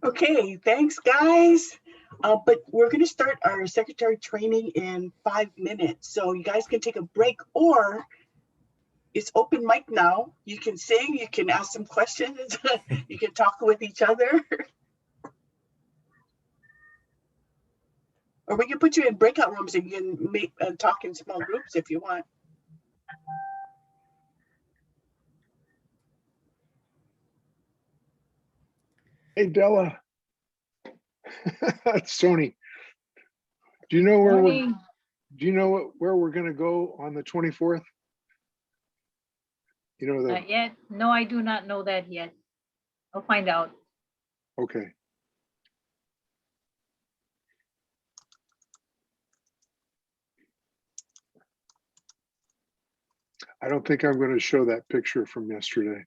Okay, thanks, guys. But we're going to start our secretary training in 5 minutes. So you guys can take a break, or it's open mic now. You can sing, you can ask some questions, you can talk with each other. Or we can put you in breakout rooms and you can make talk in small groups if you want. Hey, Della. It's Tony. Do you know where where we're going to go on the 24th? You know that? Not yet. No, I do not know that yet. I'll find out. Okay. I don't think I'm going to show that picture from yesterday.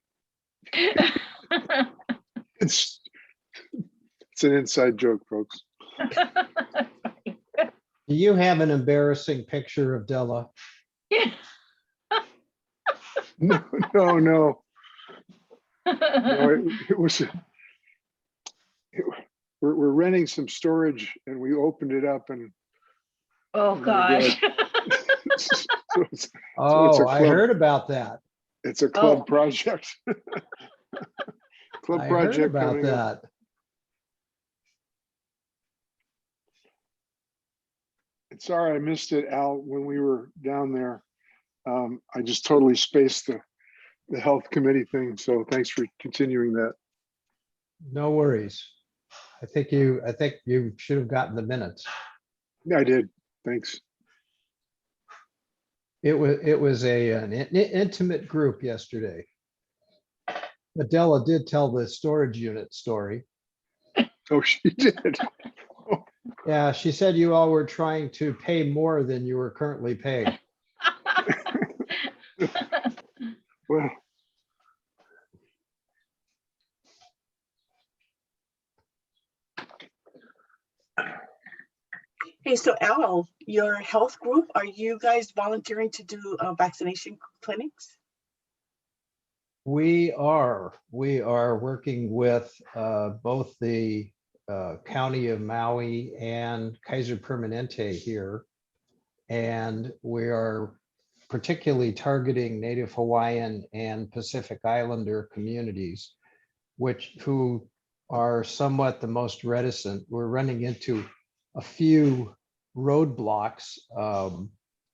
It's an inside joke, folks. Do you have an embarrassing picture of Della? No. It was. We're renting some storage, and we opened it up, and Oh gosh. I heard about that. It's a club project. Club I project heard about coming up. that. Sorry, I missed it, Al, when we were down there. I just totally spaced the health committee thing. So thanks for continuing that. No worries. I think you should have gotten the minutes. Yeah, I did. Thanks. It was an intimate group yesterday. Adela did tell the storage unit story. Oh, she did. Yeah, she said you all were trying to pay more than you were currently paying. Well, Hey, so Al, your health group, are you guys volunteering to do vaccination clinics? We are working with both the County of Maui and Kaiser Permanente here. And we are particularly targeting Native Hawaiian and Pacific Islander communities, who are somewhat the most reticent. We're running into a few roadblocks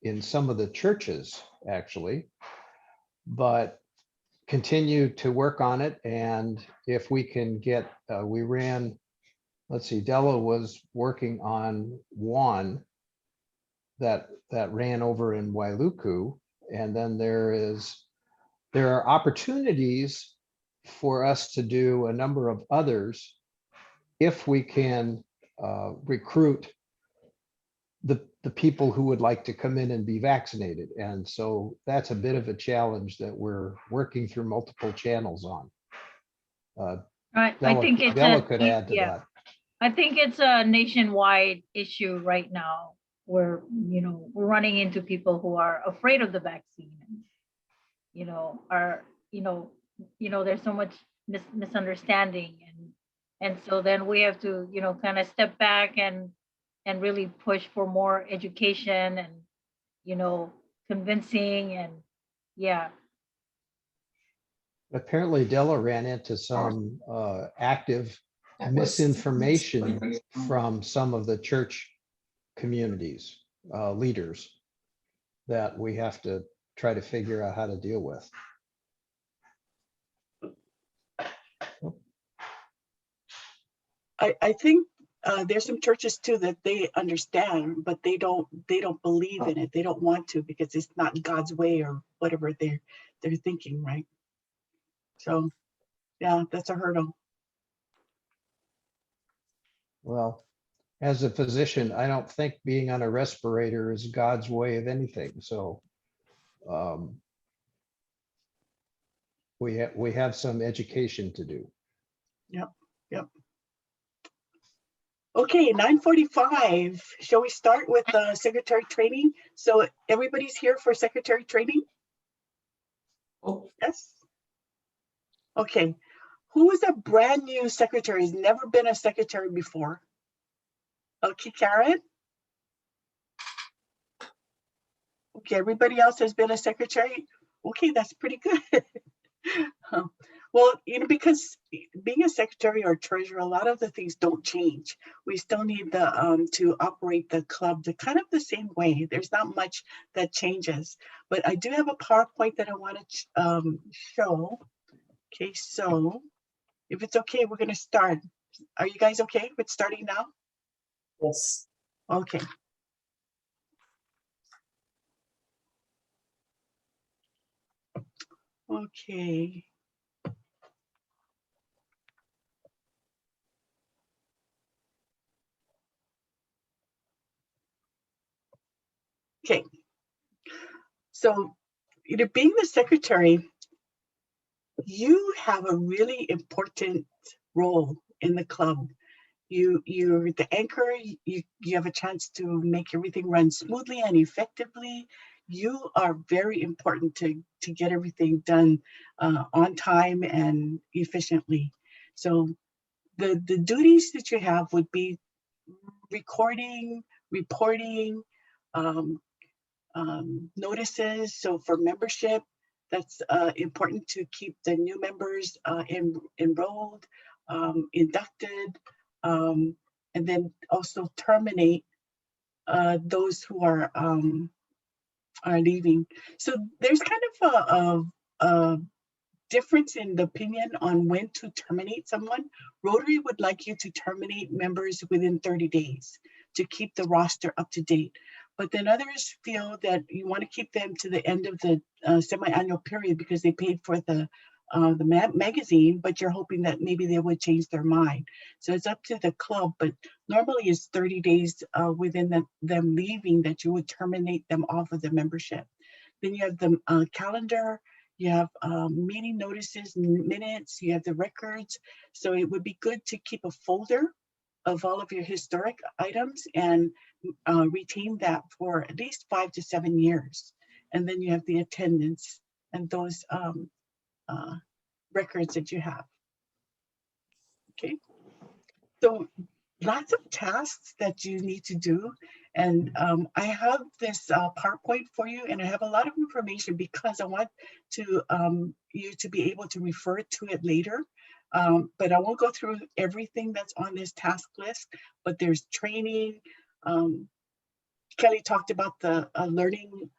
in some of the churches, actually, but continue to work on it. And if we can get, we ran, let's see, Della was working on one that ran over in Wailuku. And then there are opportunities for us to do a number of others if we can recruit the people who would like to come in and be vaccinated. And so that's a bit of a challenge that we're working through multiple channels on. I think it's Della could add to that. I think it's a nationwide issue right now where, we're running into people who are afraid of the vaccine. There's so much misunderstanding, and so then we have to, kind of step back and really push for more education and, convincing, and yeah. Apparently Della ran into some active misinformation from some of the church communities, leaders, that we have to try to figure out how to deal with. I think there's some churches too that they understand, but they don't believe in it. They don't want to because it's not God's way or whatever they're thinking, right? So yeah, that's a hurdle. Well, as a physician, I don't think being on a respirator is God's way of anything. So we have some education to do. Yep. Okay, 9:45. Shall we start with secretary training? So everybody's here for secretary training? Oh, Yes. Okay. Who is a brand new secretary, has never been a secretary before? Okay, Karen. Okay, everybody else has been a secretary. Okay, that's pretty good. Well, because being a secretary or treasurer, a lot of the things don't change. We still need the to operate the club the kind of the same way. There's not much that changes, but I do have a PowerPoint that I want to show. Okay, so if it's okay, we're going to start. Are you guys okay with starting now? Yes. Okay. Okay. Okay. So, being the secretary, you have a really important role in the club. You're the anchor. You have a chance to make everything run smoothly and effectively. You are very important to get everything done on time and efficiently. So the duties that you have would be recording, reporting, um, notices. So for membership, that's important to keep the new members enrolled, inducted, and then also terminate those who are leaving. So there's kind of a difference in the opinion on when to terminate someone. Rotary would like you to terminate members within 30 days to keep the roster up to date. But then others feel that you want to keep them to the end of the semi-annual period because they paid for the magazine, but you're hoping that maybe they would change their mind. So it's up to the club, but normally it's 30 days within them leaving that you would terminate them off of the membership. Then you have the calendar, you have meeting notices, minutes, you have the records. So it would be good to keep a folder of all of your historic items and retain that for at least 5 to 7 years. And then you have the attendance and those records that you have. Okay. So lots of tasks that you need to do. And I have this PowerPoint for you, and I have a lot of information because I want to you to be able to refer to it later. But I won't go through everything that's on this task list, but there's training. Kelly talked about the learning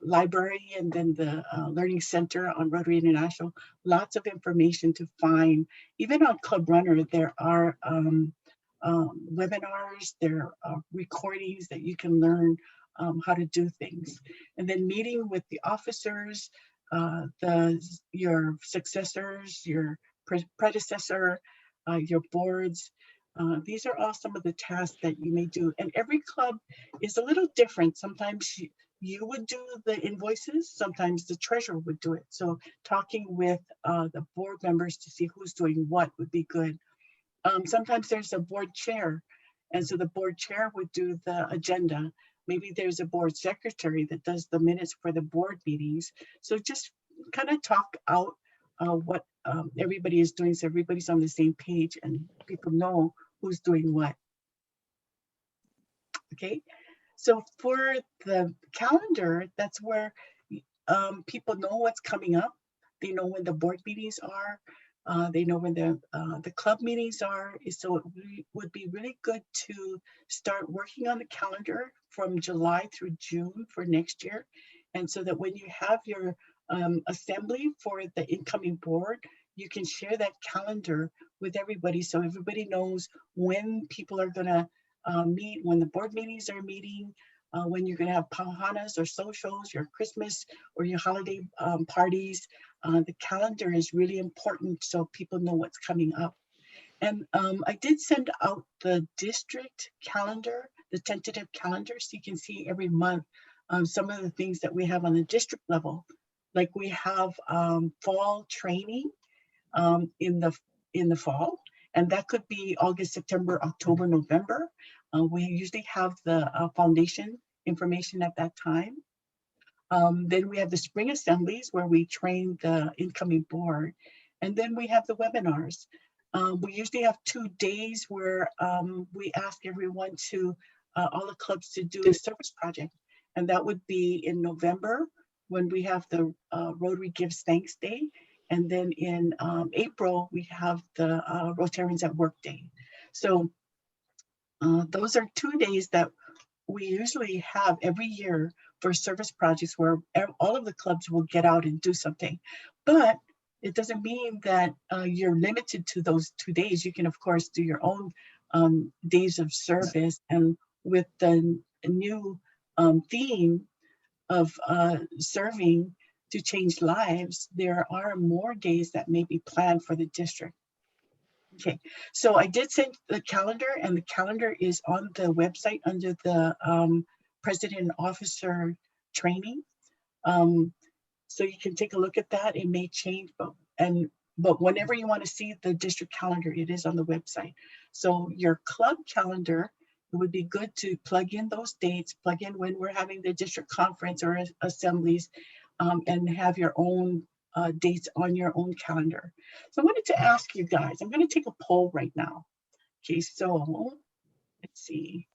library and then the Learning Center on Rotary International. Lots of information to find. Even on Club Runner, there are webinars, there are recordings that you can learn how to do things. And then meeting with the officers, your successors, your predecessor, your boards. These are all some of the tasks that you may do. And every club is a little different. Sometimes you would do the invoices, sometimes the treasurer would do it. So talking with the board members to see who's doing what would be good. Sometimes there's a board chair, and so the board chair would do the agenda. Maybe there's a board secretary that does the minutes for the board meetings. So just kind of talk out what everybody is doing so everybody's on the same page and people know who's doing what. Okay, so for the calendar, that's where people know what's coming up. They know when the board meetings are. They know when the club meetings are. So it would be really good to start working on the calendar from July through June for next year. And so that when you have your assembly for the incoming board, you can share that calendar with everybody so everybody knows when people are going to meet, when the board meetings are meeting, when you're going to have pauhanas or socials, your Christmas or your holiday parties. The calendar is really important so people know what's coming up. And I did send out the district calendar, the tentative calendar, so you can see every month some of the things that we have on the district level. Like we have fall training in the fall, and that could be August, September, October, November. We usually have the foundation information at that time. Then we have the spring assemblies where we train the incoming board. And then we have the webinars. We usually have 2 days where we ask everyone to, all the clubs to do a service project. And that would be in November when we have the Rotary Gives Thanks Day. And then in April, we have the Rotarians at Work Day. So those are 2 days that we usually have every year for service projects where all of the clubs will get out and do something. But it doesn't mean that you're limited to those 2 days. You can, of course, do your own days of service. And with the new theme of serving to change lives, there are more days that may be planned for the district. Okay, so I did send the calendar, and the calendar is on the website under the President and Officer training. So you can take a look at that. It may change, but whenever you want to see the district calendar, it is on the website. So your club calendar, it would be good to plug in those dates, plug in when we're having the district conference or assemblies, and have your own dates on your own calendar. So I wanted to ask you guys, I'm going to take a poll right now. Okay, so let's see.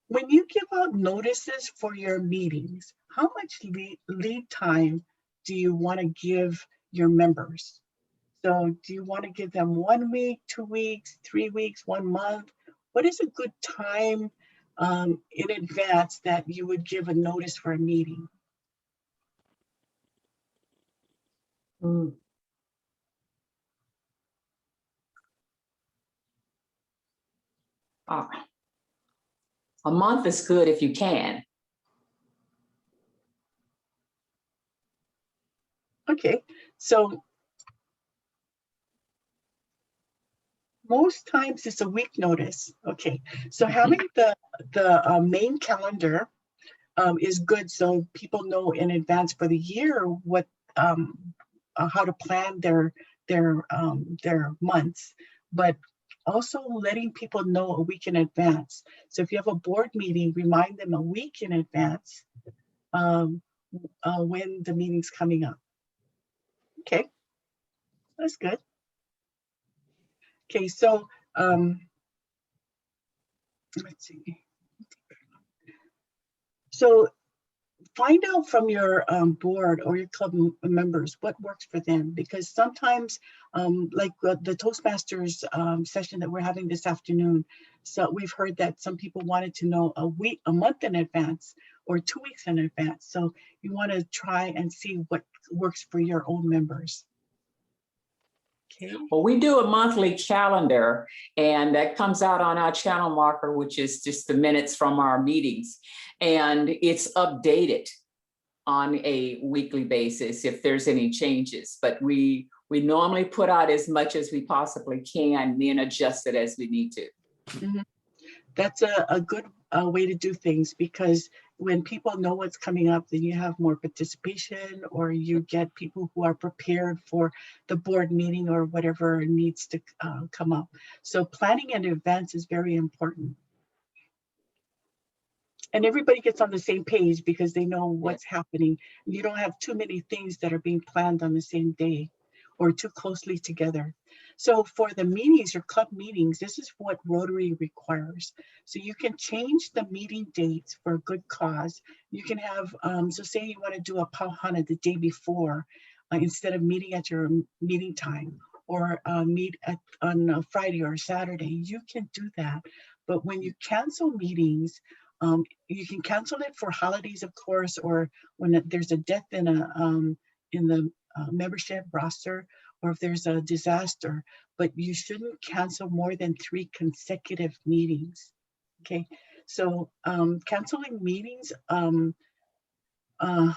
When you give out notices for your meetings, how much lead time do you want to give your members? So do you want to give them 1 week, 2 weeks, 3 weeks, 1 month? What is a good time in advance that you would give a notice for a meeting? A month is good if you can. Okay, so most times it's a week notice. Okay, so having the main calendar is good, so people know in advance for the year what how to plan their months, but also letting people know a week in advance. So if you have a board meeting, remind them a week in advance when the meeting's coming up. Okay, that's good. Okay, so let's see. So find out from your board or your club members what works for them, because sometimes like the Toastmasters session that we're having this afternoon, so we've heard that some people wanted to know a month in advance or 2 weeks in advance. So you want to try and see what works for your own members. Okay. Well, we do a monthly calendar, and that comes out on our channel marker, which is just the minutes from our meetings. And it's updated on a weekly basis if there's any changes. But we normally put out as much as we possibly can and then adjust it as we need to. Mm-hmm. That's a good way to do things, because when people know what's coming up, then you have more participation, or you get people who are prepared for the board meeting or whatever needs to come up. So planning in advance is very important. And everybody gets on the same page because they know what's happening. You don't have too many things that are being planned on the same day or too closely together. So for the meetings or club meetings, this is what Rotary requires. So you can change the meeting dates for a good cause. You can have, so say you want to do a Pauhana the day before, instead of meeting at your meeting time, or meet on a Friday or Saturday, you can do that. But when you cancel meetings, you can cancel it for holidays, of course, or when there's a death in the membership roster, or if there's a disaster, but you shouldn't cancel more than 3 consecutive meetings. Okay, so canceling meetings all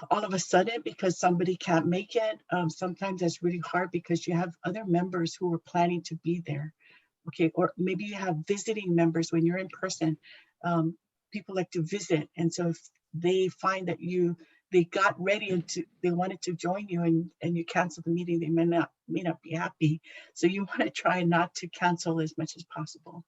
of a sudden because somebody can't make it, sometimes that's really hard because you have other members who are planning to be there. Okay, or maybe you have visiting members when you're in person. People like to visit, and so if they find that they got ready and they wanted to join you and you cancel the meeting, they may not be happy. So you want to try not to cancel as much as possible.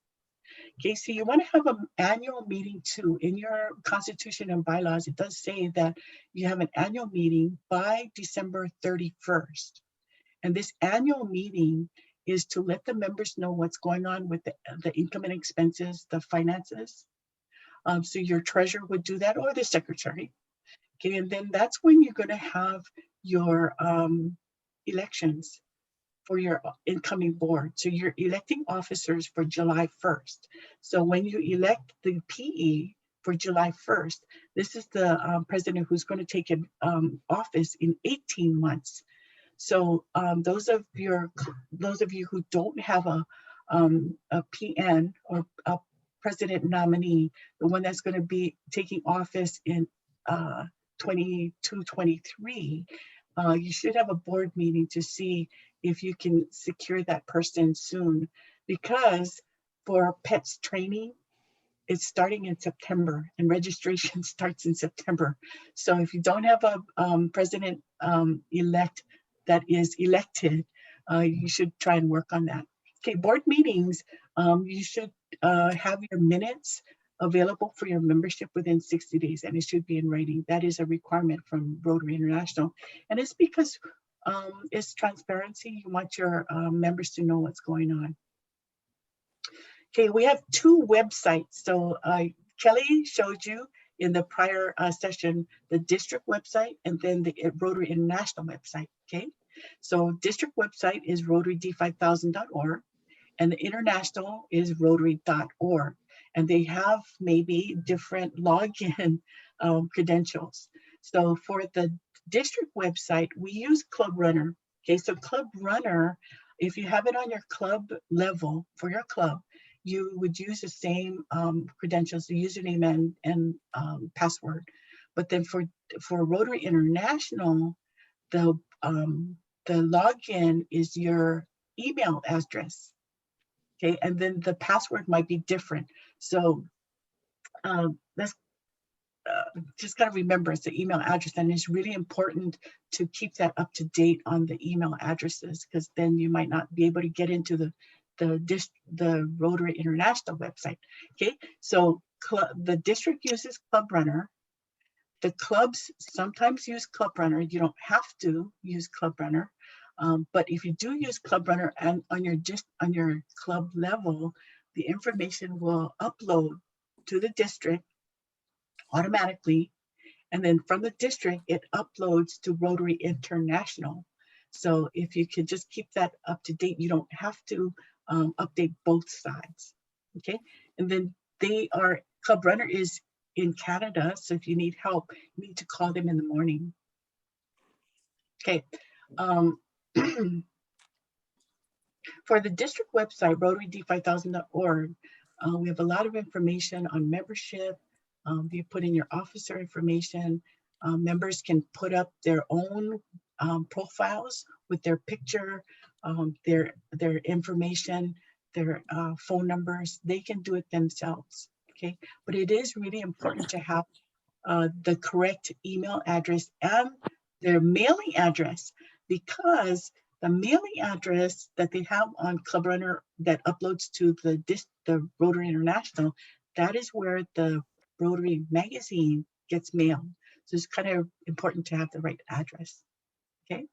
Okay, so you want to have an annual meeting too. In your constitution and bylaws, it does say that you have an annual meeting by December 31st. And this annual meeting is to let the members know what's going on with the income and expenses, the finances. So your treasurer would do that, or the secretary. Okay, and then that's when you're going to have your elections for your incoming board. So you're electing officers for July 1st. So when you elect the PE for July 1st, this is the president who's going to take office in 18 months. So those of you who don't have a PN or a president nominee, the one that's going to be taking office in 22-23, you should have a board meeting to see if you can secure that person soon, because for PETS training, it's starting in September and registration starts in September. So if you don't have a president elect that is elected, you should try and work on that. Okay, board meetings, you should have your minutes available for your membership within 60 days, and it should be in writing. That is a requirement from Rotary International. And it's because it's transparency. You want your members to know what's going on. Okay, we have 2 websites. So Kelly showed you in the prior session, the district website and then the Rotary International website, okay? So district website is rotarid5000.org and the international is rotary.org. And they have maybe different login credentials. So for the district website, we use Club Runner. Okay, so Club Runner, if you have it on your club level for your club, you would use the same credentials, the username and password. But then for Rotary International, the login is your email address. Okay, and then the password might be different. So let's just gotta remember it's the email address, and it's really important to keep that up to date on the email addresses, because then you might not be able to get into the Rotary International website. Okay, so the district uses Club Runner. The clubs sometimes use Club Runner. You don't have to use Club Runner, but if you do use Club Runner and on your club level, the information will upload to the district automatically, and then from the district it uploads to Rotary International. So if you can just keep that up to date, you don't have to update both sides. Okay, and then Club Runner is in Canada, so if you need help, you need to call them in the morning. Okay. For the district website, rotarid5000.org, we have a lot of information on membership. You put in your officer information. Members can put up their own profiles with their picture, their information, their phone numbers. They can do it themselves, okay? But it is really important to have the correct email address and their mailing address, because the mailing address that they have on Club Runner that uploads to the Rotary International, that is where the Rotary magazine gets mailed. So it's kind of important to have the right address, okay?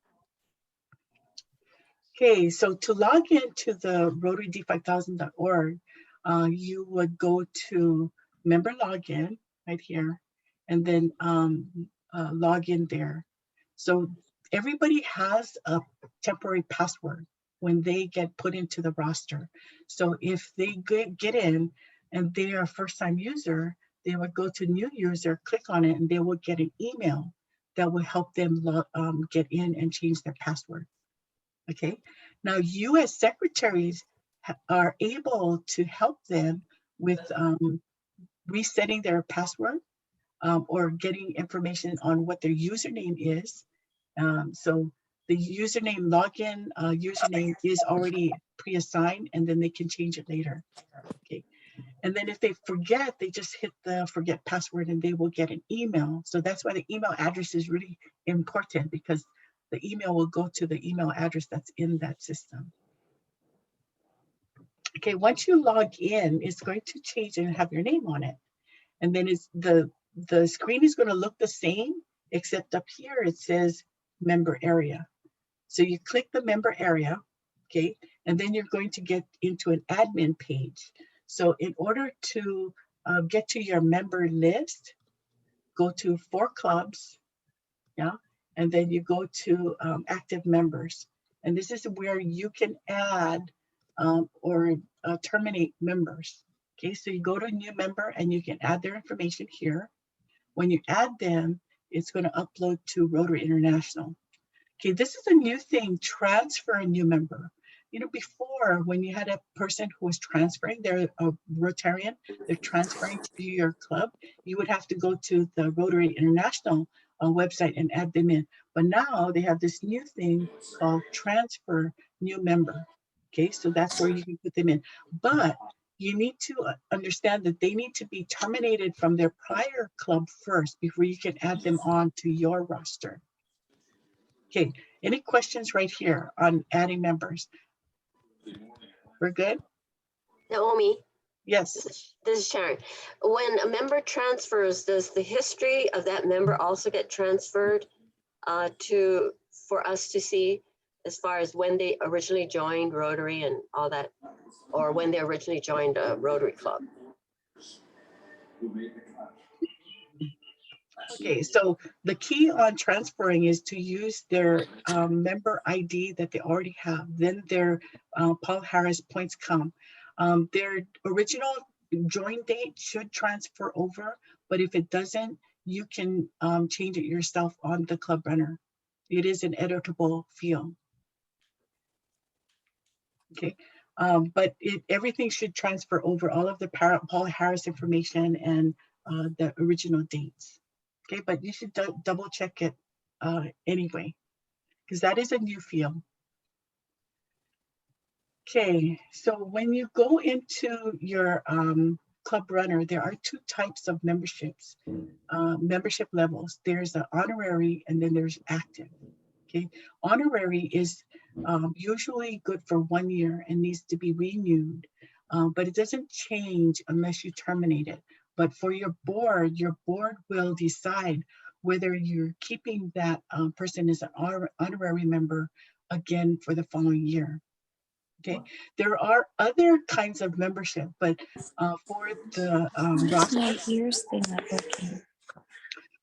Okay, so to log into the rotarid5000.org, you would go to member login right here, and then log in there. So everybody has a temporary password when they get put into the roster. So if they get in and they are a first-time user, they would go to new user, click on it, and they will get an email that will help them get in and change their password. Okay, now you as secretaries are able to help them with resetting their password or getting information on what their username is. So the username login username is already pre-assigned, and then they can change it later. Okay, and then if they forget, they just hit the forget password and they will get an email. So that's why the email address is really important, because the email will go to the email address that's in that system. Okay, once you log in, it's going to change and have your name on it. And then it's the screen is going to look the same, except up here it says member area. So you click the member area, okay, and then you're going to get into an admin page. So in order to get to your member list, go to For Clubs, yeah, and then you go to active members. And this is where you can add or terminate members. Okay, so you go to a new member and you can add their information here. When you add them, it's going to upload to Rotary International. Okay, this is a new thing, transfer a new member. You know, before when you had a person who was transferring, they're a Rotarian, they're transferring to your club, you would have to go to the Rotary International website and add them in. But now they have this new thing called transfer new member. Okay, so that's where you can put them in. But you need to understand that they need to be terminated from their prior club first before you can add them on to your roster. Okay, any questions right here on adding members? We're good? Naomi, Yes. this is Sharon. When a member transfers, does the history of that member also get transferred for us to see as far as when they originally joined Rotary and all that, or when they originally joined a Rotary Club? Okay, so the key on transferring is to use their member ID that they already have. Then their Paul Harris points come. Their original join date should transfer over, but if it doesn't, you can change it yourself on the Club Runner. It is an editable field. Okay, but everything should transfer over, all of the Paul Harris information and the original dates. Okay, but you should double check it anyway, because that is a new field. Okay, so when you go into your Club Runner, there are two types of memberships, membership levels. There's an honorary and then there's active. Okay, honorary is usually good for 1 year and needs to be renewed, but it doesn't change unless you terminate it. But for your board will decide whether you're keeping that person as an honorary member again for the following year. Okay, there are other kinds of membership, but for the roster,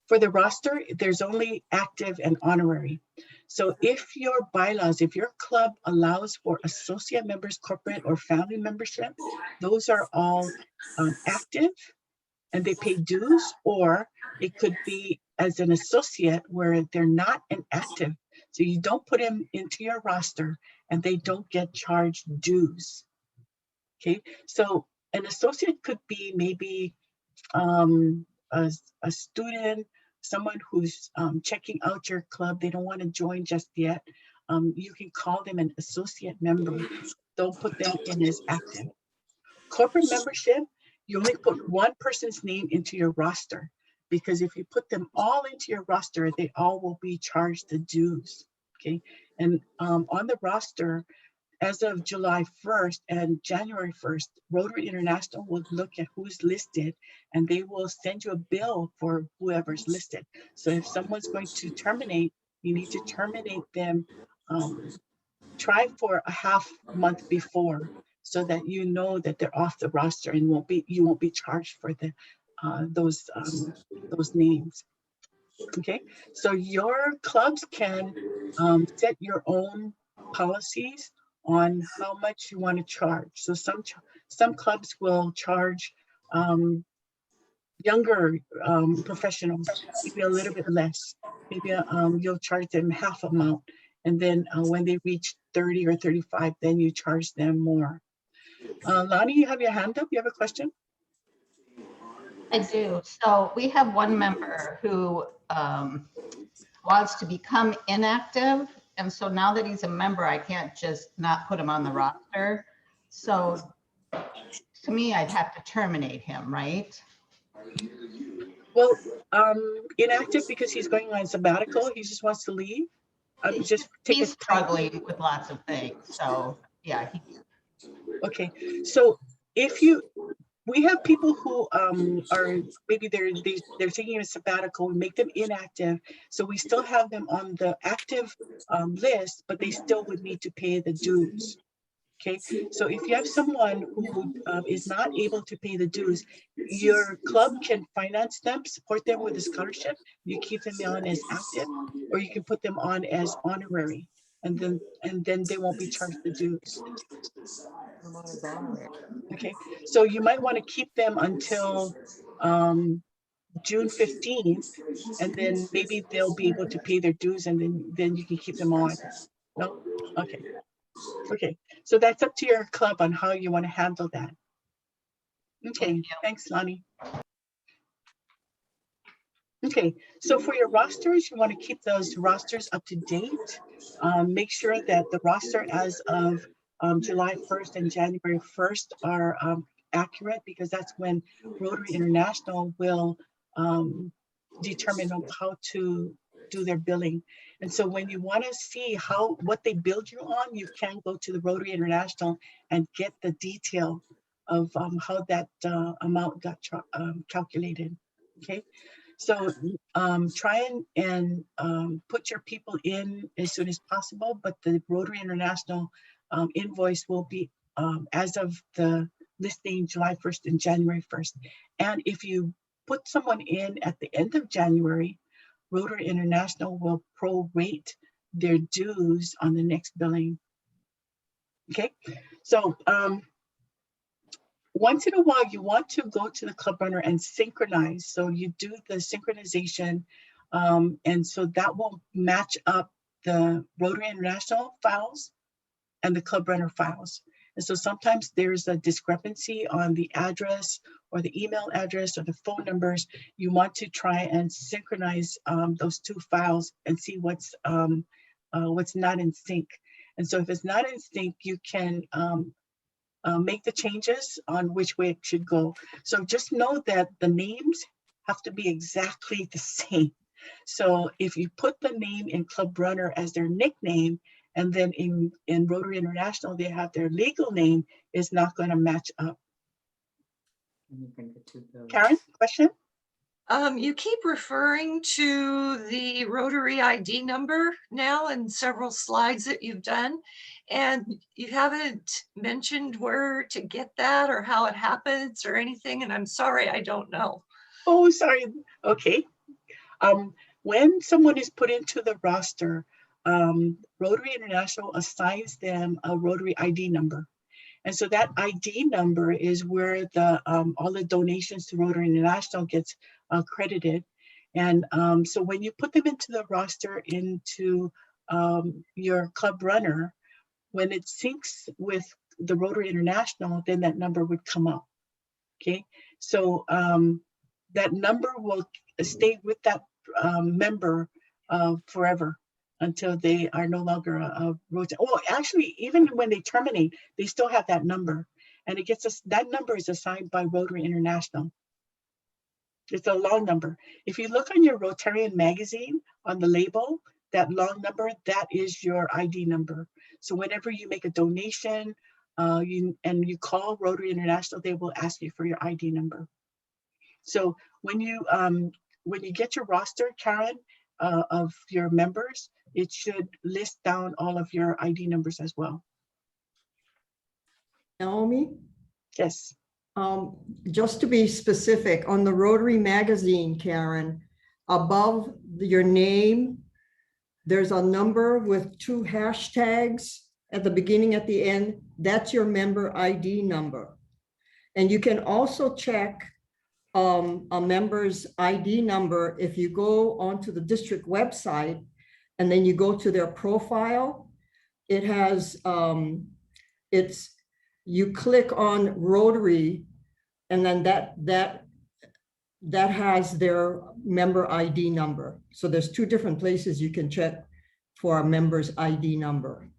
for the roster, there's only active and honorary. So if your bylaws, if your club allows for associate members, corporate or family membership, those are all active and they pay dues, or it could be as an associate where they're not an active. So you don't put them into your roster and they don't get charged dues. Okay, so an associate could be maybe a student, someone who's checking out your club. They don't want to join just yet. You can call them an associate member. Don't put them in as active. Corporate membership, you only put one person's name into your roster, because if you put them all into your roster, they all will be charged the dues. Okay, and on the roster, as of July 1st and January 1st, Rotary International will look at who's listed and they will send you a bill for whoever's listed. So if someone's going to terminate, you need to terminate them, try for a half month before, so that you know that they're off the roster and you won't be charged for the those names. Okay, so your clubs can set your own policies on how much you want to charge. So some clubs will charge younger professionals maybe a little bit less. Maybe you'll charge them half amount, and then when they reach 30 or 35, then you charge them more. Lonnie, you have your hand up. You have a question? I do. So we have one member who wants to become inactive. And so now that he's a member, I can't just not put him on the roster. So to me, I'd have to terminate him, right? Well, inactive because he's going on sabbatical. He just wants to leave. He's struggling with lots of things. So yeah. Okay, so if you, we have people who are maybe they're taking a sabbatical. We make them inactive, so we still have them on the active list, but they still would need to pay the dues. Okay, so if you have someone who is not able to pay the dues, your club can finance them, support them with a scholarship. You keep them on as active, or you can put them on as honorary, and then they won't be charged the dues. Okay, so you might want to keep them until June 15th, and then maybe they'll be able to pay their dues, and then you can keep them on. No, okay. Okay, so that's up to your club on how you want to handle that. Okay, thanks, Lonnie. Okay, so for your rosters, you want to keep those rosters up to date. Make sure that the roster as of July 1st and January 1st are accurate, because that's when Rotary International will determine how to do their billing. And so when you want to see what they build you on, you can go to the Rotary International and get the detail of how that amount got calculated. Okay, so try and put your people in as soon as possible, but the Rotary International invoice will be as of the listing July 1st and January 1st. And if you put someone in at the end of January, Rotary International will prorate their dues on the next billing. Okay, so once in a while you want to go to the Club Runner and synchronize. So you do the synchronization, and so that will match up the Rotary International files and the Club Runner files. And so sometimes there's a discrepancy on the address or the email address or the phone numbers. You want to try and synchronize those two files and see what's not in sync. And so if it's not in sync, you can make the changes on which way it should go. So just know that the names have to be exactly the same. So if you put the name in Club Runner as their nickname, and then in Rotary International, they have their legal name, is not going to match up. Karen, question? You keep referring to the Rotary ID number now in several slides that you've done, and you haven't mentioned where to get that or how it happens or anything, and I'm sorry, I don't know. Oh, sorry. Okay. When someone is put into the roster, Rotary International assigns them a Rotary ID number. And so that ID number is where the all the donations to Rotary International gets credited. And so when you put them into the roster into your Club Runner, when it syncs with the Rotary International, then that number would come up. Okay, so that number will stay with that member forever until they are no longer a Rotary. Oh, actually, even when they terminate, they still have that number, and it gets us. That number is assigned by Rotary International. It's a long number. If you look on your Rotarian magazine on the label, that long number, that is your ID number. So whenever you make a donation, you call Rotary International, they will ask you for your ID number. So when you get your roster, Karen, of your members, it should list down all of your ID numbers as well. Naomi? Yes. Just to be specific, on the Rotary magazine, Karen, above your name, there's a number with 2 hashtags at the beginning, at the end. That's your member ID number. And you can also check a member's ID number if you go onto the district website and then you go to their profile. It has, you click on Rotary, and then that has their member ID number. So there's 2 different places you can check for a member's ID number.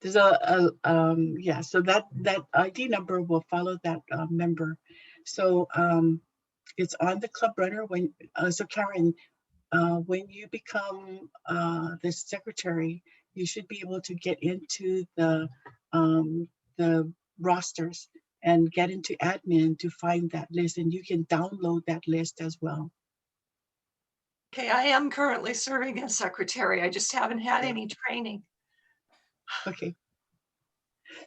There's yeah, so that ID number will follow that member. So it's on the Club Runner. So Karen, when you become the secretary, you should be able to get into the rosters and get into admin to find that list, and you can download that list as well. Okay, I am currently serving as secretary. I just haven't had any training. Okay.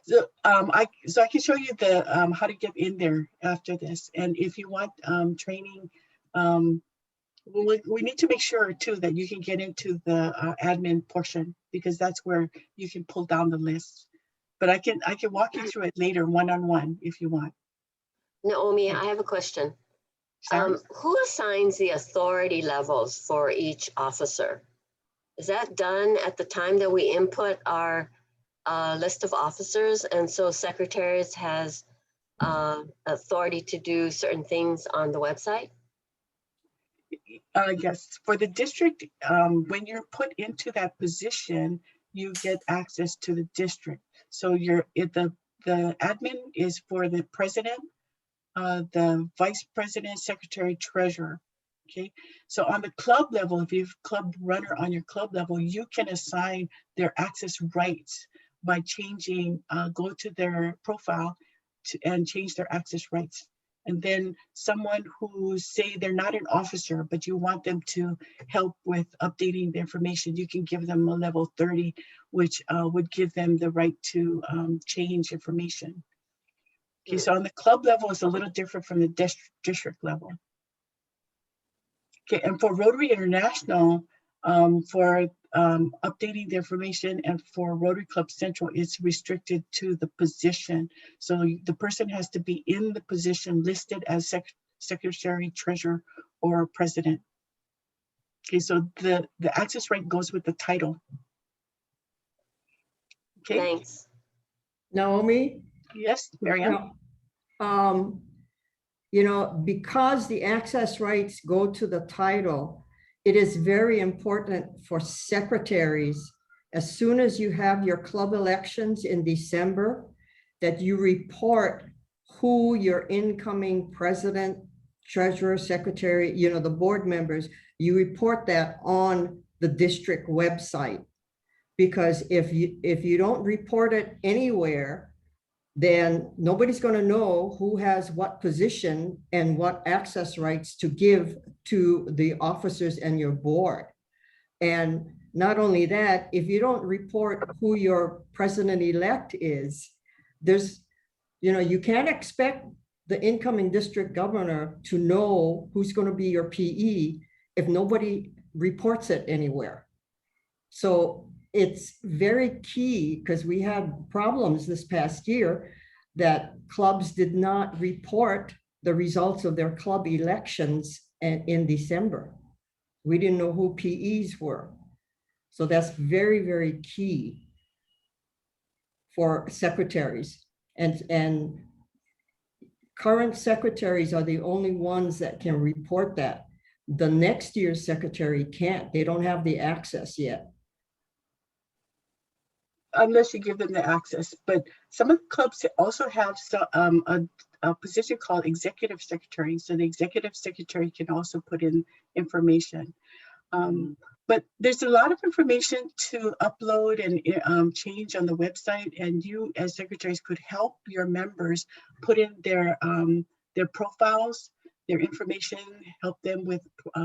So I can show you the how to get in there after this, and if you want training, we need to make sure too that you can get into the admin portion, because that's where you can pull down the list. But I can walk you through it later one-on-one if you want. Naomi, I have a question. Sarah? Who assigns the authority levels for each officer? Is that done at the time that we input our list of officers, and so secretaries has authority to do certain things on the website? Yes, for the district, when you're put into that position, you get access to the district. So the admin is for the president, the vice president, secretary, treasurer. Okay, so on the club level, if you've club runner on your club level, you can assign their access rights by changing, go to their profile and change their access rights. And then someone who say they're not an officer, but you want them to help with updating the information, you can give them a level 30, which would give them the right to change information. Okay, so on the club level, it's a little different from the district level. Okay, and for Rotary International, for updating the information, and for Rotary Club Central, it's restricted to the position. So the person has to be in the position listed as secretary, treasurer, or president. Okay, so the access right goes with the title. Okay. Thanks. Naomi? Yes, Marianne? You know, because the access rights go to the title, it is very important for secretaries, as soon as you have your club elections in December, that you report who your incoming president, treasurer, secretary, you know, the board members, you report that on the district website. Because if you don't report it anywhere, then nobody's going to know who has what position and what access rights to give to the officers and your board. And not only that, if you don't report who your president-elect is, there's, you know, you can't expect the incoming district governor to know who's going to be your PE if nobody reports it anywhere. So it's very key, because we had problems this past year that clubs did not report the results of their club elections in December. We didn't know who PEs were. So that's very, very key for secretaries. And current secretaries are the only ones that can report that. The next year's secretary can't. They don't have the access yet. Unless you give them the access. But some of the clubs also have a position called executive secretary. So the executive secretary can also put in information. But there's a lot of information to upload and change on the website, and you as secretaries could help your members put in their profiles, their information, help them with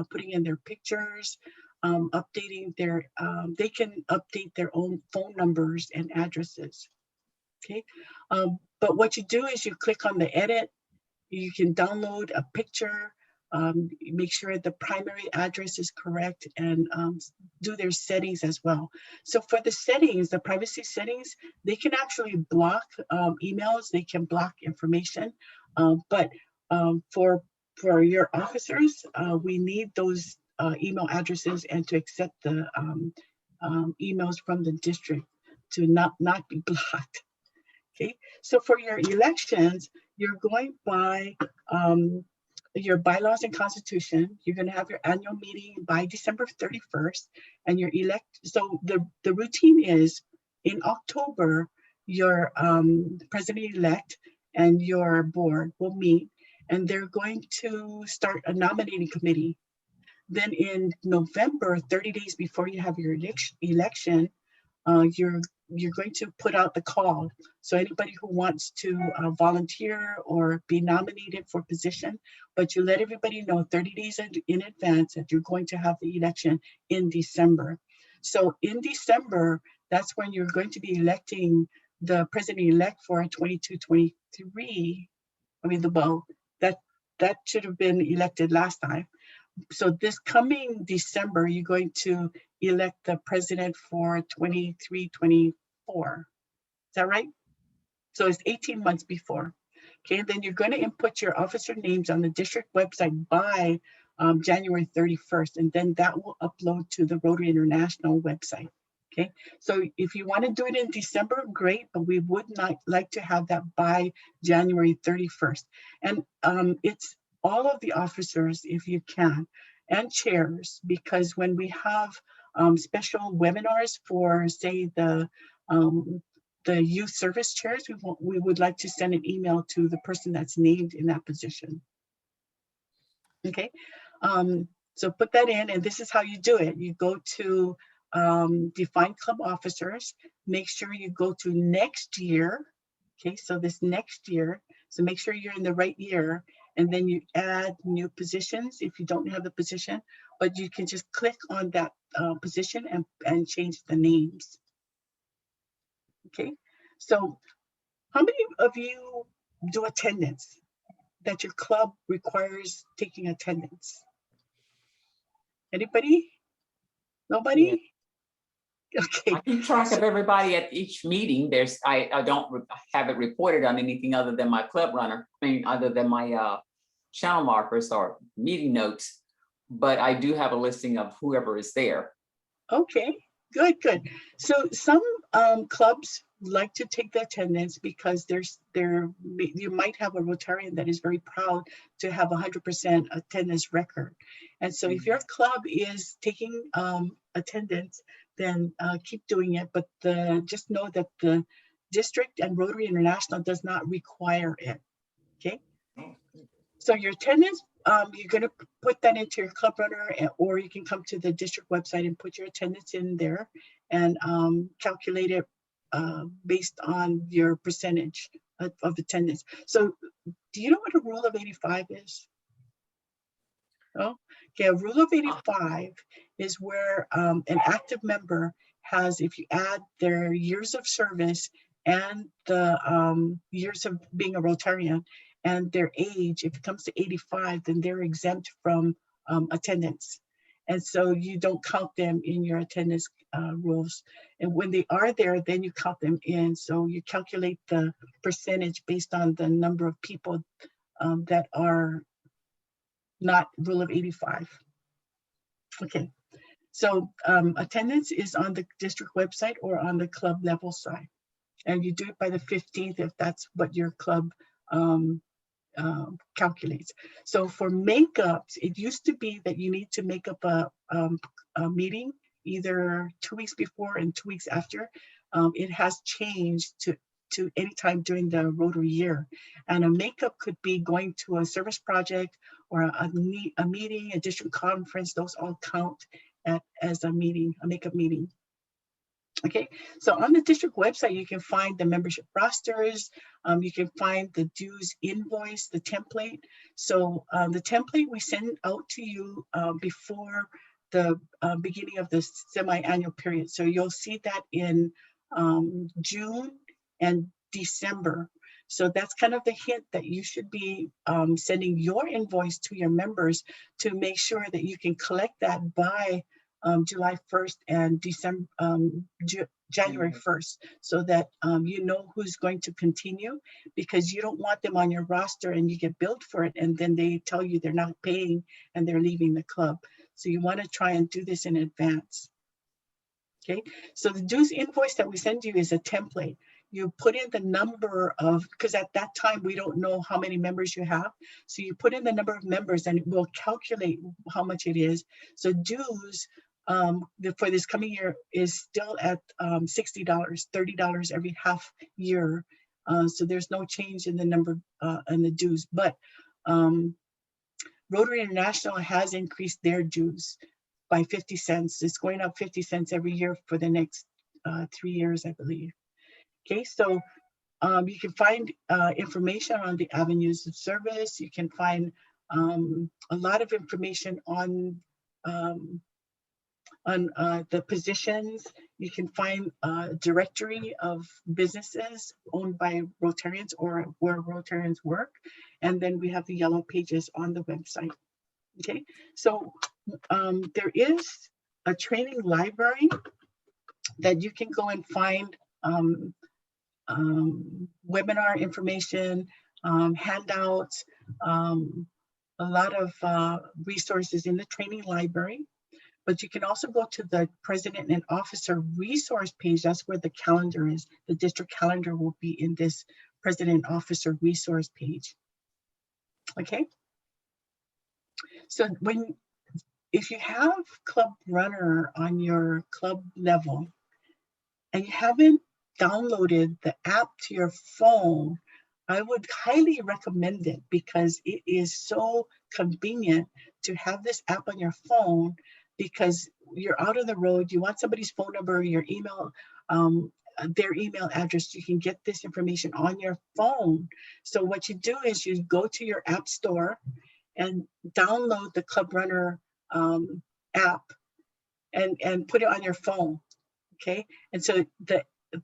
putting in their pictures, updating their, they can update their own phone numbers and addresses. Okay, but what you do is you click on the edit, you can download a picture, make sure the primary address is correct, and do their settings as well. So for the settings, the privacy settings, they can actually block emails, they can block information, but for your officers, we need those email addresses and to accept the emails from the district to not be blocked. Okay, so for your elections, you're going by your bylaws and constitution. You're going to have your annual meeting by December 31st, and your so the routine is in October, your president-elect and your board will meet, and they're going to start a nominating committee. Then in November, 30 days before you have your election, you're going to put out the call. So anybody who wants to volunteer or be nominated for position, but you let everybody know 30 days in advance that you're going to have the election in December. So in December, that's when you're going to be electing the president-elect for 22-23. I mean, that should have been elected last time. So this coming December, you're going to elect the president for 23-24. Is that right? So it's 18 months before. Okay, and then you're going to input your officer names on the district website by January 31st, and then that will upload to the Rotary International website. Okay, so if you want to do it in December, great, but we would not like to have that by January 31st. And it's all of the officers, if you can, and chairs, because when we have special webinars for, say, the youth service chairs, we would like to send an email to the person that's named in that position. Okay, so put that in, and this is how you do it. You go to define club officers, make sure you go to next year. Okay, so this next year, so make sure you're in the right year, and then you add new positions if you don't have the position, but you can just click on that position and change the names. Okay, so how many of you do attendance, that your club requires taking attendance? Anybody? Nobody? Okay. I keep track of everybody at each meeting. I don't have it reported on anything other than my club runner, other than my channel markers or meeting notes, but I do have a listing of whoever is there. Okay, good. So some clubs like to take the attendance because you might have a Rotarian that is very proud to have 100% attendance record. And so if your club is taking attendance, then keep doing it. But just know that the district and Rotary International does not require it. Okay. So your attendance, you're going to put that into your club runner, or you can come to the district website and put your attendance in there and calculate it based on your percentage of attendance. So do you know what a rule of 85 is? Oh, okay. A rule of 85 is where an active member has, if you add their years of service and the years of being a Rotarian and their age, if it comes to 85, then they're exempt from attendance. And so you don't count them in your attendance rules. And when they are there, then you count them in. So you calculate the percentage based on the number of people that are not rule of 85. Okay, so attendance is on the district website or on the club level side. And you do it by the 15th if that's what your club calculates. So for makeups, it used to be that you need to make up a meeting either 2 weeks before and 2 weeks after. It has changed to any time during the Rotary year. And a makeup could be going to a service project or a meeting, a district conference. Those all count as a meeting, a makeup meeting. Okay, so on the district website, you can find the membership rosters. You can find the dues invoice, the template. So the template we send out to you before the beginning of the semi-annual period. So you'll see that in June and December. So that's kind of the hint that you should be sending your invoice to your members to make sure that you can collect that by July 1st and January 1st, so that you know who's going to continue, because you don't want them on your roster and you get billed for it and then they tell you they're not paying and they're leaving the club. So you want to try and do this in advance. Okay, so the dues invoice that we send you is a template. You put in the number of, because at that time we don't know how many members you have. So you put in the number of members and it will calculate how much it is. So dues for this coming year is still at $60, $30 every half year. So there's no change in the number and the dues, but Rotary International has increased their dues by 50 cents. It's going up 50 cents every year for the next 3 years, I believe. Okay, so you can find information on the avenues of service. You can find a lot of information on the positions. You can find a directory of businesses owned by Rotarians or where Rotarians work. And then we have the yellow pages on the website. Okay, so there is a training library that you can go and find webinar information, handouts, a lot of resources in the training library. But you can also go to the President and Officer resource page. That's where the calendar is. The district calendar will be in this President and Officer resource page. Okay. So if you have Club Runner on your club level and you haven't downloaded the app to your phone, I would highly recommend it because it is so convenient to have this app on your phone, because you're out on the road, you want somebody's phone number, your email, their email address, you can get this information on your phone. So what you do is you go to your app store and download the Club Runner app and put it on your phone. Okay, and so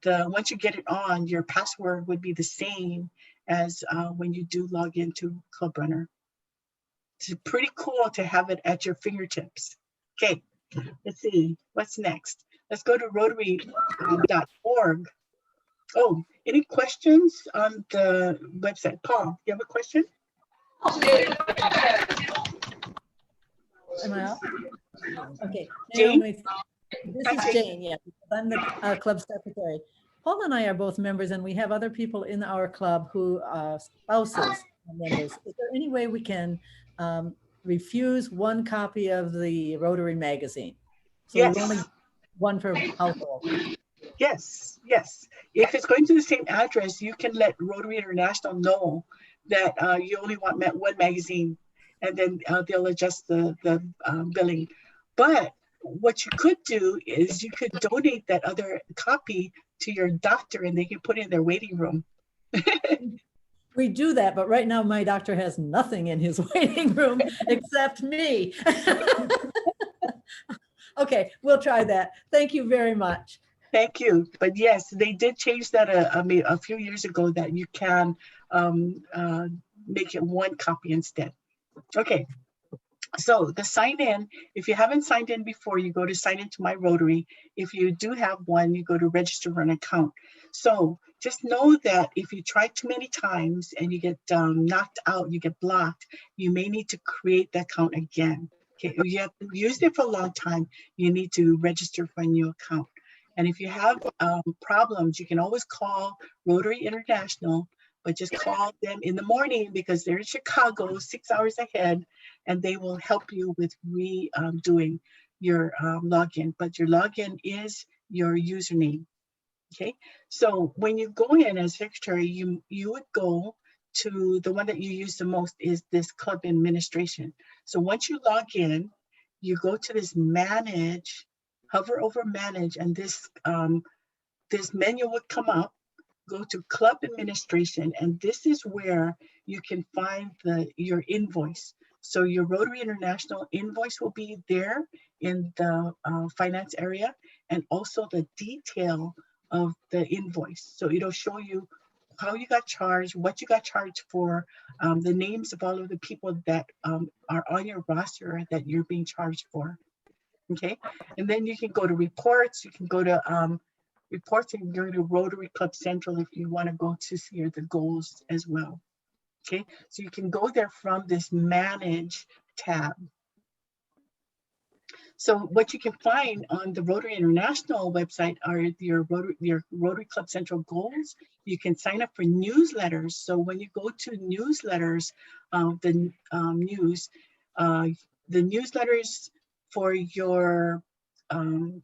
once you get it on, your password would be the same as when you do log into Club Runner. It's pretty cool to have it at your fingertips. Okay, let's see, what's next? Let's go to Rotary.org. Oh, any questions on the website? Paul, you have a question? Am I up? Okay. Jane? Naomi, this is Jane, yeah. I'm the club secretary. Paul and I are both members, and we have other people in our club who are spouses of members. Is there any way we can refuse one copy of the Rotary magazine? So Yes. there's only one per household. Yes, yes. If it's going to the same address, you can let Rotary International know that you only want one magazine, and then they'll adjust the billing. But what you could do is you could donate that other copy to your doctor and they can put it in their waiting room. We do that, but right now my doctor has nothing in his waiting room except me. Okay, we'll try that. Thank you very much. Thank you. But yes, they did change that a few years ago that you can make it one copy instead. Okay. So the sign in, if you haven't signed in before, you go to sign into My Rotary. If you do have one, you go to register for an account. So just know that if you try too many times and you get knocked out, you get blocked, you may need to create the account again. Okay, if you have used it for a long time, you need to register for a new account. And if you have problems, you can always call Rotary International, but just call them in the morning because they're in Chicago, 6 hours ahead, and they will help you with redoing your login. But your login is your username. Okay, so when you go in as secretary, you would go to the one that you use the most is this club administration. So once you log in, you go to this manage, hover over manage, and this menu would come up. Go to club administration, and this is where you can find your invoice. So your Rotary International invoice will be there in the finance area, and also the detail of the invoice. So it'll show you how you got charged, what you got charged for, the names of all of the people that are on your roster that you're being charged for. Okay, and then you can go to reports, you can go to reports, and go to Rotary Club Central if you want to go to see the goals as well. Okay, so you can go there from this manage tab. So what you can find on the Rotary International website are your Rotary Club Central goals. You can sign up for newsletters. So when you go to newsletters, the newsletters for your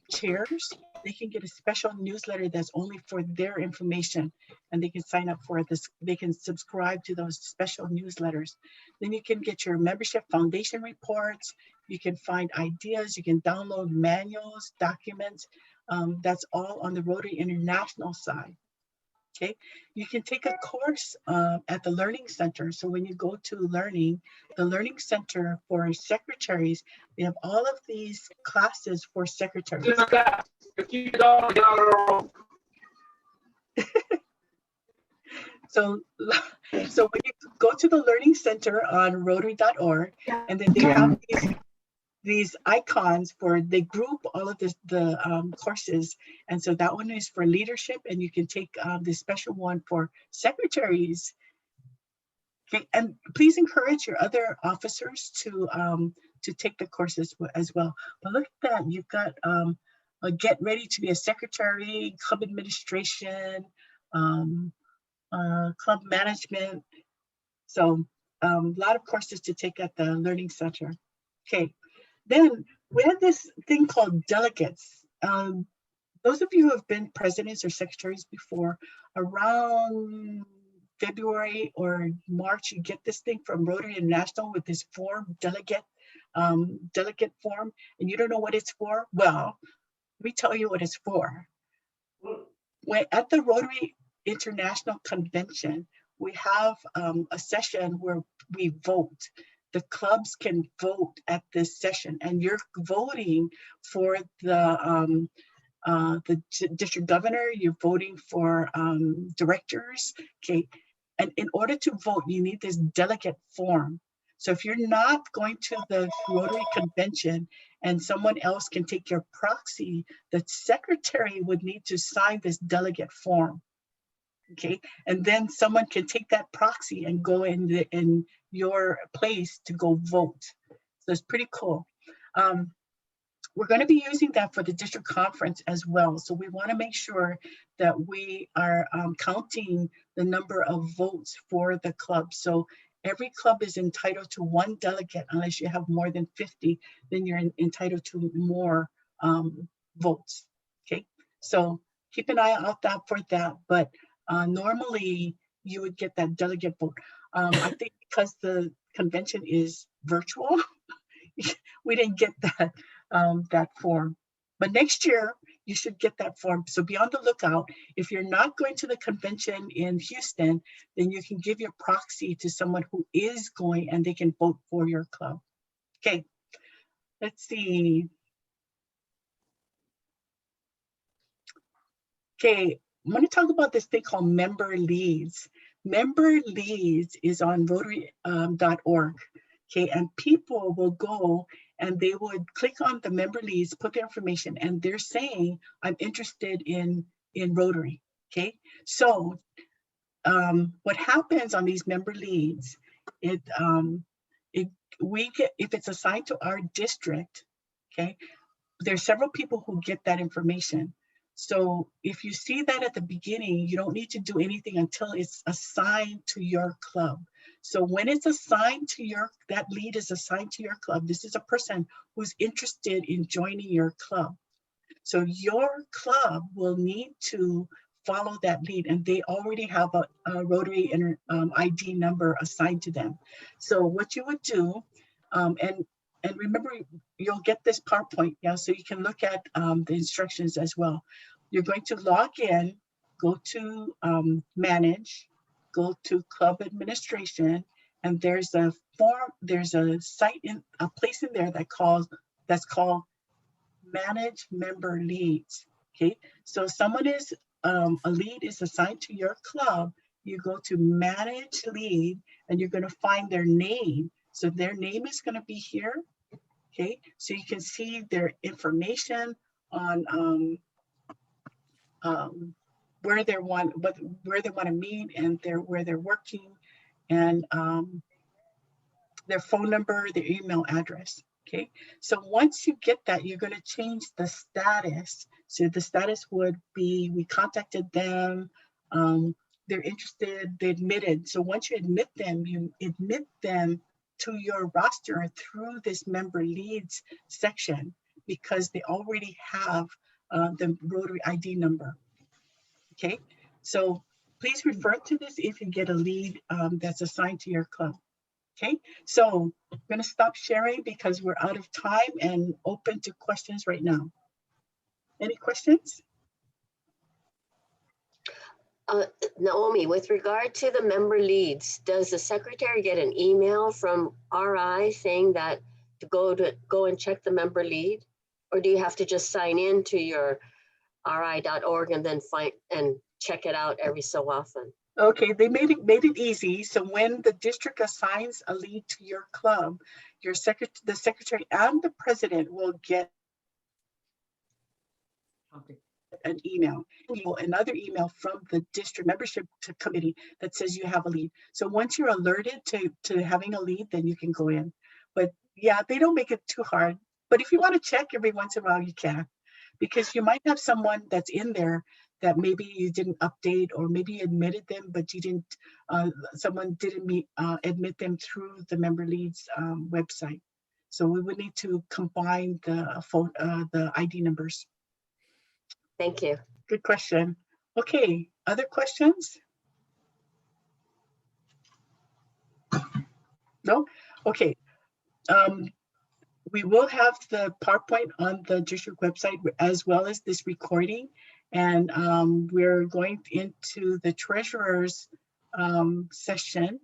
chairs, they can get a special newsletter that's only for their information, and they can sign up for this. They can subscribe to those special newsletters. Then you can get your membership foundation reports, You can find ideas, you can download manuals, documents. That's all on the Rotary International side. Okay, you can take a course at the Learning Center. So when you go to Learning, the Learning Center for secretaries, they have all of these classes for secretaries. So when you go to the Learning Center on Rotary.org, and then they have these icons for, they group all of the courses. And so that one is for leadership, and you can take this special one for secretaries. Okay, and please encourage your other officers to take the courses as well. But look at that, you've got a get ready to be a secretary, club administration, club management. So a lot of courses to take at the Learning Center. Okay, then we have this thing called delegates. Those of you who have been presidents or secretaries before, around February or March, you get this thing from Rotary International with this form, delegate form, and you don't know what it's for. Well, let me tell you what it's for. When at the Rotary International Convention, we have a session where we vote. The clubs can vote at this session, and you're voting for the district governor, you're voting for directors, okay? And in order to vote, you need this delegate form. So if you're not going to the Rotary Convention and someone else can take your proxy, the secretary would need to sign this delegate form. Okay, and then someone can take that proxy and go in your place to go vote. So it's pretty cool. We're going to be using that for the district conference as well. So we want to make sure that we are counting the number of votes for the club. So every club is entitled to one delegate. Unless you have more than 50, then you're entitled to more votes. Okay, so keep an eye out for that. But normally you would get that delegate vote. I think because the convention is virtual, we didn't get that form. But next year you should get that form. So be on the lookout. If you're not going to the convention in Houston, then you can give your proxy to someone who is going, and they can vote for your club. Okay, let's see. Okay, I'm going to talk about this thing called member leads. Member leads is on Rotary.org. Okay, and people will go and they would click on the member leads, put their information, and they're saying, I'm interested in Rotary. Okay, so what happens on these member leads, if it's assigned to our district, okay, there's several people who get that information. So if you see that at the beginning, you don't need to do anything until it's assigned to your club. So when it's assigned to that lead is assigned to your club, this is a person who's interested in joining your club. So your club will need to follow that lead, and they already have a Rotary ID number assigned to them. So what you would do, and remember, you'll get this PowerPoint, yeah, so you can look at the instructions as well. You're going to log in, go to manage, go to club administration, and there's a form, there's a site a place in there that's called manage member leads. Okay, so someone is a lead is assigned to your club, you go to manage lead, and you're going to find their name. So their name is going to be here. Okay, so you can see their information on where they want to meet, and where they're working, and their phone number, their email address. Okay, so once you get that, you're going to change the status. So the status would be, we contacted them, they're interested, they admitted. So once you admit them to your roster through this member leads section, because they already have the Rotary ID number. Okay, so please refer to this if you get a lead that's assigned to your club. Okay, so I'm going to stop sharing because we're out of time and open to questions right now. Any questions? Naomi, with regard to the member leads, does the secretary get an email from RI saying that to go and check the member lead? Or do you have to just sign in to your ri.org and then find and check it out every so often? Okay, they made it easy. So when the district assigns a lead to your club, the secretary and the president will get an email, another email from the district membership committee that says you have a lead. So once you're alerted to having a lead, then you can go in. But yeah, they don't make it too hard. But if you want to check every once in a while, you can, because you might have someone that's in there that maybe you didn't update, or maybe you admitted them, but you didn't, someone didn't admit them through the member leads website. So we would need to combine the ID numbers. Thank you. Good question. Okay, other questions? No? Okay. We will have the PowerPoint on the district website as well as this recording. And we're going into the treasurer's session.